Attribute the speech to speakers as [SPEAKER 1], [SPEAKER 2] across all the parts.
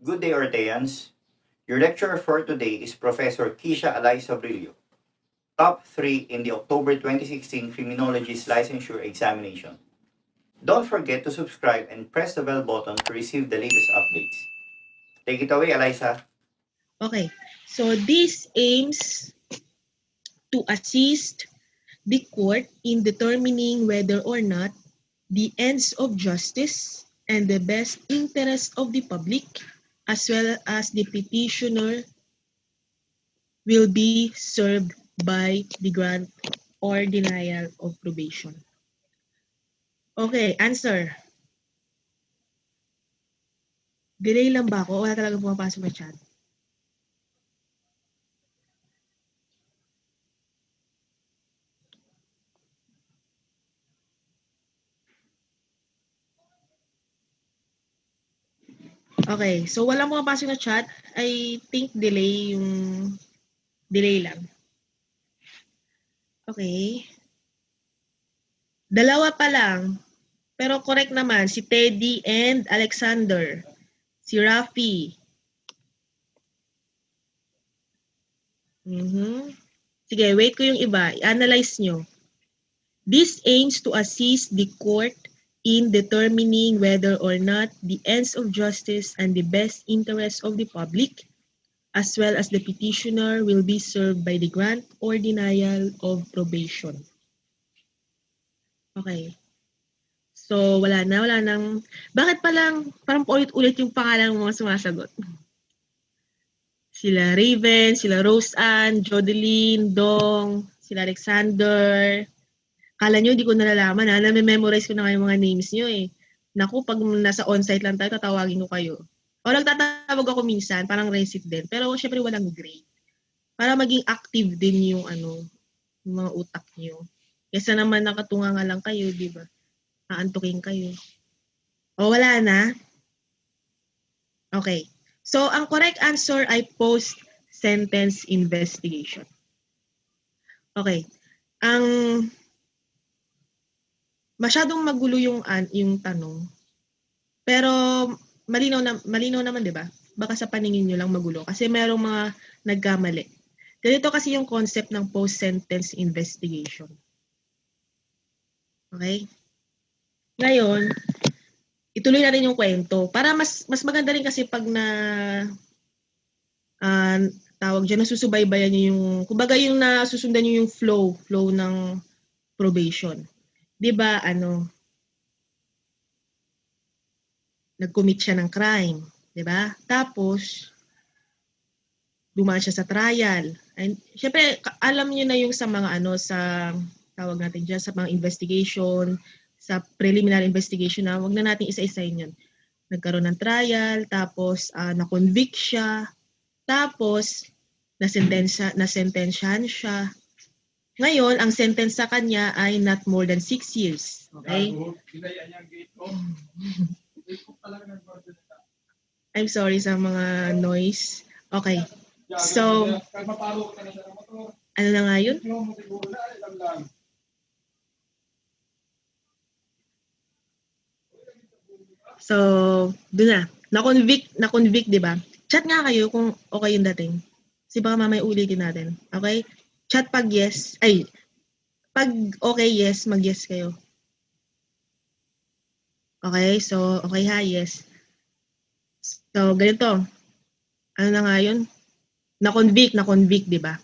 [SPEAKER 1] Good day, Orteans. Your lecturer for today is Professor Keisha Alyssa Brillo, top 3 in the October 2016 Criminologist Licensure Examination. Don't forget to subscribe and press the bell button to receive the latest updates. Take it away, Alyssa.
[SPEAKER 2] Okay, so this aims to assist the court in determining whether or not the ends of justice and the best interest of the public, as well as the petitioner, will be served by the grant or denial of probation. Okay, answer. Delay lang ba ako? Wala talaga pumapasok na chat. Okay, so walang pumapasok na chat. I think delay lang. Okay. Dalawa pa lang. Pero correct naman, si Teddy and Alexander. Si Rafi. Sige, wait ko yung iba. I-analyze nyo. This aims to assist the court in determining whether or not the ends of justice and the best interest of the public, as well as the petitioner, will be served by the grant or denial of probation. Okay. So, wala nang... Bakit parang paulit-ulit yung pangalan ng mga sumasagot? Sila Raven, sila Rose Ann, Jodeline, Dong, sila Alexander. Kala nyo, hindi ko nalalaman ha. Nami-memorize ko na kayo mga names nyo eh. Naku, pag nasa onsite lang tayo, tatawagin ko kayo. O nagtatawag ako minsan, parang recit din. Pero syempre walang grade. Para maging active din yung yung mga utak nyo. Kesa naman nakatunga nga lang kayo, di ba? Aantukin kayo. O, wala na? Okay. So, ang correct answer ay post-sentence investigation. Okay. Ang masyadong magulo yung tanong. Pero malinaw naman, 'di ba? Baka sa paningin niyo lang magulo kasi merong mga nagkamali. Ganito kasi yung concept ng post-sentence investigation. Okay? Ngayon, ituloy natin yung kwento. Para mas maganda rin kasi pag tawag dyan, nasusubaybayan nyo yung, kumbaga yung nasusundan nyo yung flow ng probation. Diba, nag-commit siya ng crime. Diba? Tapos, dumaan siya sa trial. And, syempre, alam niyo na yung sa mga sa, tawag natin dyan, sa mga investigation, sa preliminary investigation na, wag na natin isa-isahin yun. Nagkaroon ng trial, tapos na-convict siya, tapos nasentensyahan siya. Ngayon, ang sentence sa kanya ay not more than 6 years. Okay? I'm sorry sa mga noise. Okay. So, ano na nga yun? So, doon na. Na-convict, di ba? Chat nga kayo kung okay yung dating. Kasi baka mamaya ulitin natin. Okay? Chat pag yes. Ay, pag okay, yes, mag-yes kayo. Okay? So, okay ha, yes. So, ganito. Ano na nga yun? Na-convict, di ba?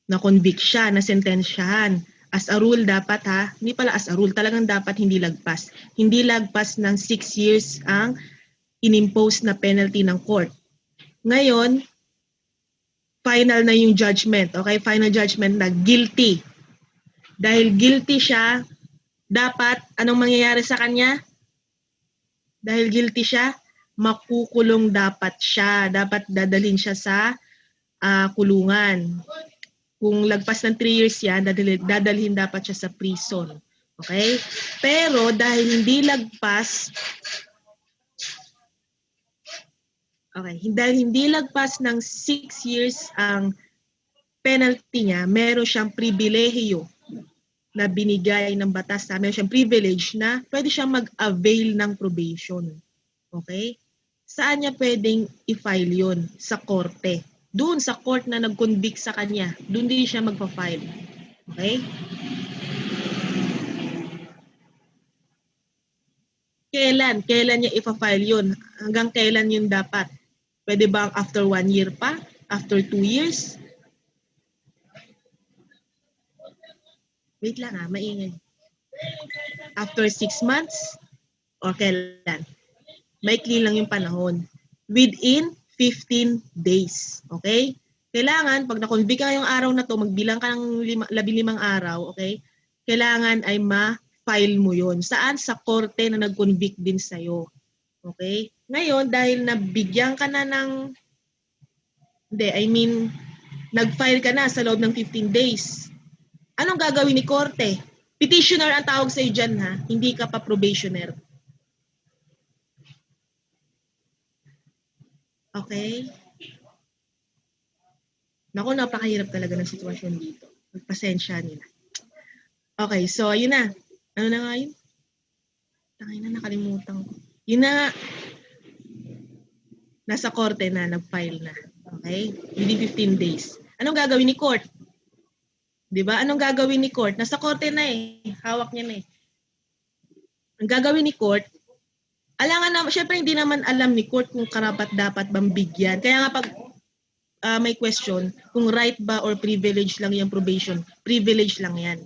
[SPEAKER 2] Na-convict siya, nasentensyahan. As a rule, dapat ha, hindi pala as a rule, talagang dapat hindi lagpas. Hindi lagpas ng 6 years ang inimpose na penalty ng court. Ngayon, final na yung judgment. Okay, final judgment na guilty. Dahil guilty siya, dapat, anong mangyayari sa kanya? Dahil guilty siya, makukulong dapat siya. Dapat dadalhin siya sa kulungan. Kung lagpas ng 3 years yan, dadalhin dapat siya sa prison. Okay? Pero dahil hindi lagpas, dahil hindi lagpas ng 6 years ang penalty niya, meron siyang pribilehiyo na binigay ng batas, meron siyang privilege na pwede siyang mag-avail ng probation. Okay? Saan niya pwedeng i-file yun? Sa korte. Doon sa court na nag-convict sa kanya, doon din siya magpa-file. Okay? Kailan? Kailan niya ipa-file yun? Hanggang kailan yun dapat? Pwede ba after 1 year pa? After 2 years? Wait lang maingay. After 6 months? O kailan? Maikli lang yung panahon. Within 15 days. Okay? Kailangan, pag na-convict ka yung araw na to, magbilang ka ng 15 araw, okay? Kailangan ay ma-file mo yon. Saan? Sa korte na nag-convict din sa'yo. Okay? Ngayon, dahil nabigyan ka na ng, nag-file ka na sa loob ng 15 days. Anong gagawin ni korte? Petitioner ang tawag sa'yo dyan ha, hindi ka pa probationer. Okay? Naku, napakahirap talaga ng sitwasyon dito. Magpasensya nila. Okay, so yun na. Ano na nga yun? Tangay na, nakalimutan ko. Yun na, nasa korte na, nag-file na. Okay? Within 15 days. Anong gagawin ni court? Diba? Anong gagawin ni court? Nasa korte na eh. Hawak niya na eh. Ang gagawin ni court, alangan na, syempre hindi naman alam ni court kung karapat dapat bang bigyan. Kaya nga pag may question, kung right ba or privilege lang yung probation, privilege lang yan.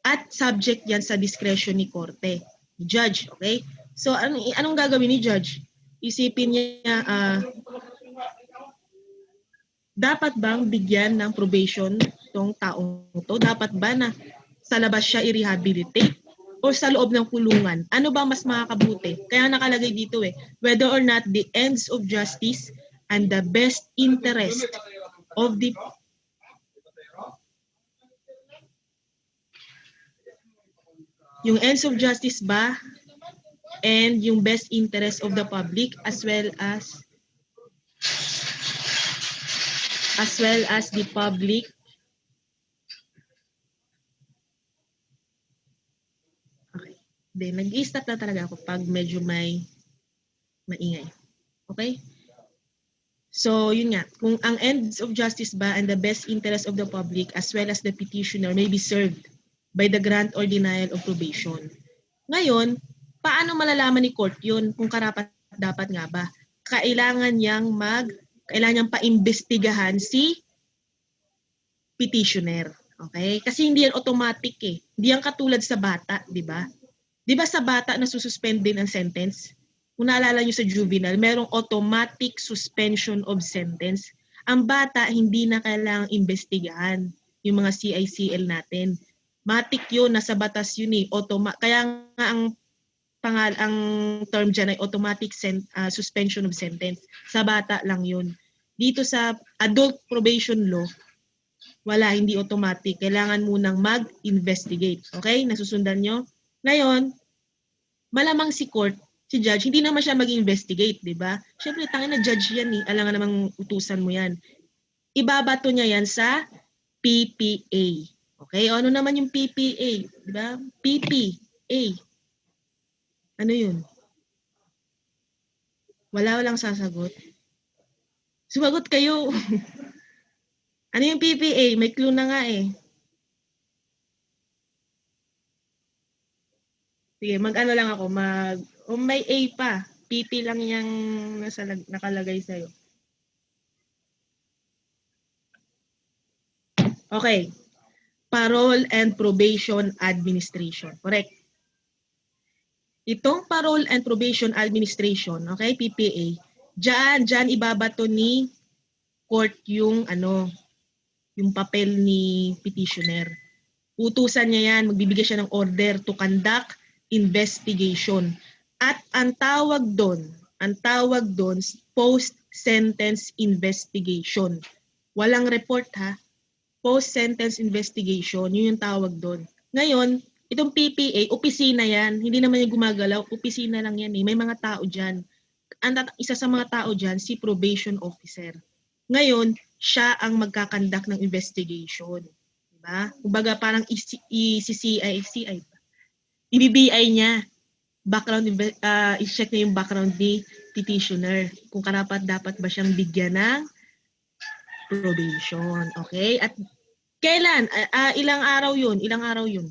[SPEAKER 2] At subject yan sa discretion ni korte, judge, okay? So anong gagawin ni judge? Isipin niya, dapat bang bigyan ng probation tong taong to? Dapat ba na sa labas siya i-rehabilitate? O sa loob ng kulungan? Ano ba mas makakabuti? Kaya nakalagay dito whether or not the ends of justice and the best interest of the yung ends of justice ba and yung best interest of the public as well as the public then nag-i-stop na talaga ako pag medyo may maingay. Okay? So, yun nga. Kung ang ends of justice ba and the best interest of the public as well as the petitioner may be served by the grant or denial of probation. Ngayon, paano malalaman ni court yun kung karapat dapat nga ba? Kailangan niyang paimbestigahan si petitioner. Okay? Kasi hindi yan automatic eh. Hindi yan katulad sa bata, di ba? Di ba sa bata nasususpend din ang sentence? Kung naalala nyo sa juvenile, merong automatic suspension of sentence. Ang bata, hindi na kailangang investigahan yung mga CICL natin. Matik yun, nasa batas yun eh. Kaya nga ang term dyan ay automatic suspension of sentence. Sa bata lang yun. Dito sa adult probation law, wala, hindi automatic. Kailangan munang mag-investigate. Okay? Nasusundan nyo? Ngayon, malamang si court, si judge, hindi naman siya mag-investigate, di ba? Siyempre, tangin na judge yan eh. Alam nga namang utusan mo yan. Ibabato niya yan sa PPA. Okay? O ano naman yung PPA? Di ba? PPA. Ano yun? Walang sasagot. Sumagot kayo. Ano yung PPA? May clue na nga eh. Sige, mag-ano lang ako, may A pa. PP lang yung nakalagay sa'yo. Okay. Parole and Probation Administration. Correct. Itong Parole and Probation Administration, okay, PPA, dyan ibabato ni court yung papel ni petitioner. Utusan niya yan, magbibigay siya ng order to conduct investigation. At ang tawag doon, post-sentence investigation. Walang report ha, post-sentence investigation, yun yung tawag doon. Ngayon, itong PPA, opisina yan, hindi naman yung gumagalaw, opisina lang yan eh. May mga tao dyan. Isa sa mga tao dyan, si probation officer. Ngayon, siya ang magkakandak ng investigation. Diba? Kumbaga parang i-BBI niya. I-check niya yung background ni petitioner kung karapat-dapat ba siyang bigyan ng probation. Okay? At kailan? Ilang araw yun? Ilang araw yun?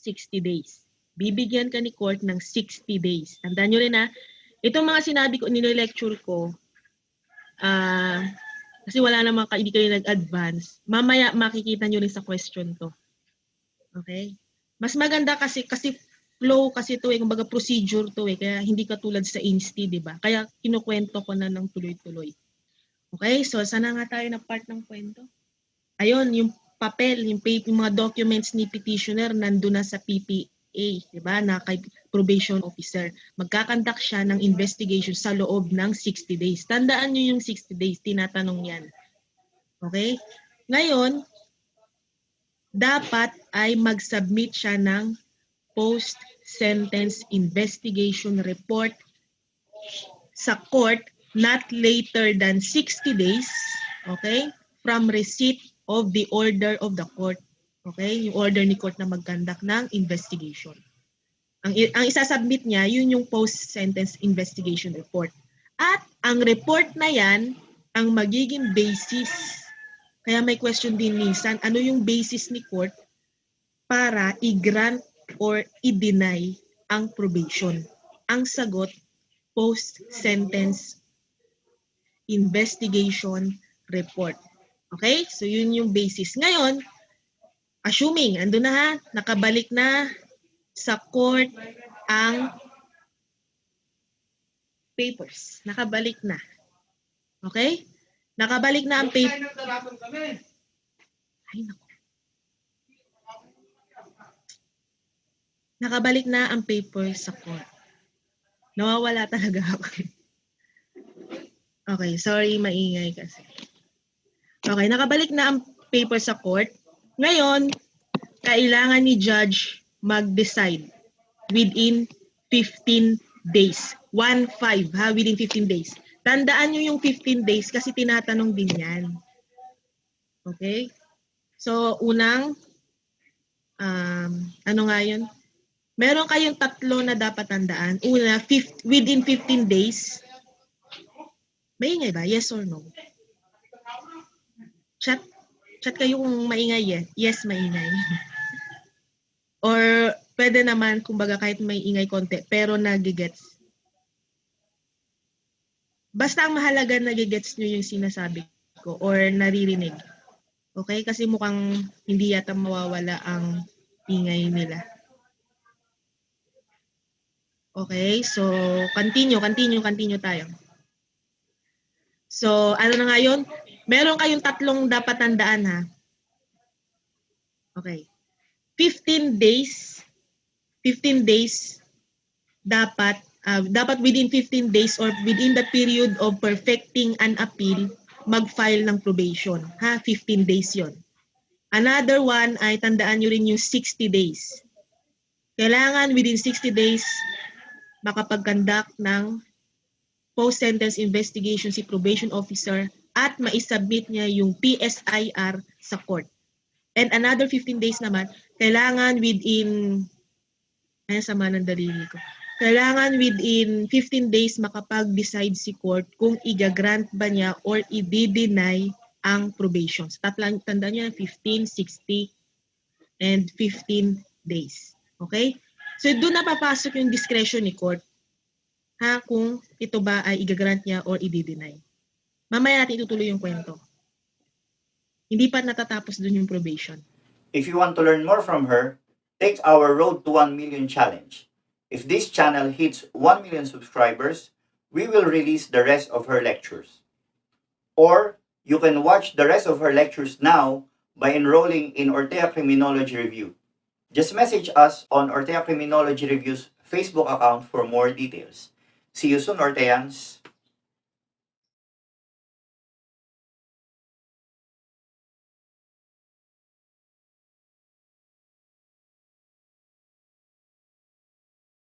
[SPEAKER 2] 60 days. Bibigyan ka ni court ng 60 days. Tandaan nyo rin itong mga sinabi ko, nilo-lecture ko, kasi wala namang hindi kayo nag-advance, mamaya makikita nyo rin sa question to. Okay? Mas maganda kasi flow kasi to kumbaga procedure to kaya hindi katulad sa insti, di ba? Kaya kinukwento ko na ng tuloy-tuloy. Okay? So, sana nga tayo na part ng kwento? Ayun, yung papel, yung mga documents ni petitioner nandun na sa PPA, di ba? Na kay probation officer. Magkakandak siya ng investigation sa loob ng 60 days. Tandaan nyo yung 60 days, tinatanong yan. Okay? Ngayon, dapat ay mag-submit siya ng post-sentence investigation report sa court not later than 60 days, okay, from receipt of the order of the court. Okay, yung order ni court na mag-conduct ng investigation. Ang isasubmit niya, yun yung post-sentence investigation report. At ang report na yan, ang magiging basis. Kaya may question din minsan, ano yung basis ni court para i-grant or i-deny ang probation? Ang sagot, post-sentence investigation report. Okay? So, yun yung basis. Ngayon, assuming, ando na nakabalik na sa court ang papers. Nakabalik na. Okay? Nakabalik na ang papers. Ay, naku. Nakabalik na ang papers sa court. Nawawala talaga ako. Okay, sorry, maingay kasi. Okay, nakabalik na ang papers sa court. Ngayon, kailangan ni judge mag-decide within 15 days. 1-5, within 15 days. Tandaan nyo yung 15 days kasi tinatanong din yan. Okay? So, unang, ano nga yun? Meron kayong tatlo na dapat tandaan. Una, within 15 days. Maingay ba? Yes or no? Chat kayo kung maingay. Yes, maingay. Or pwede naman, kumbaga kahit may ingay konti, pero nagigets. Basta ang mahalaga nagigets nyo yung sinasabi ko or naririnig. Okay? Kasi mukhang hindi yata mawawala ang ingay nila. Okay? So, continue tayo. So, ano na nga yun? Meron kayong tatlong dapat tandaan ha. Okay. 15 days dapat within 15 days or within the period of perfecting an appeal, mag-file ng probation. 15 days yon. Another one ay tandaan nyo rin yung 60 days. Kailangan within 60 days makapag-conduct ng post-sentence investigation si probation officer at maisubmit niya yung PSIR sa court. And another 15 days naman, kailangan within, sama ng dalili ko. Kailangan within 15 days makapag-decide si court kung i-grant ba niya or i-deny ang probation. Tandaan niyo 15, 60, and 15 days. Okay? So doon na papasok yung discretion ni court kung ito ba ay i-grant niya or i-deny. Mamaya natin itutuloy yung kwento. Hindi pa natatapos doon yung probation.
[SPEAKER 1] If you want to learn more from her, take our Road to 1 Million Challenge. If this channel hits 1 million subscribers, we will release the rest of her lectures. Or you can watch the rest of her lectures now by enrolling in Ortea Criminology Review. Just message us on Ortea Criminology Review's Facebook account for more details. See you soon, Orteans!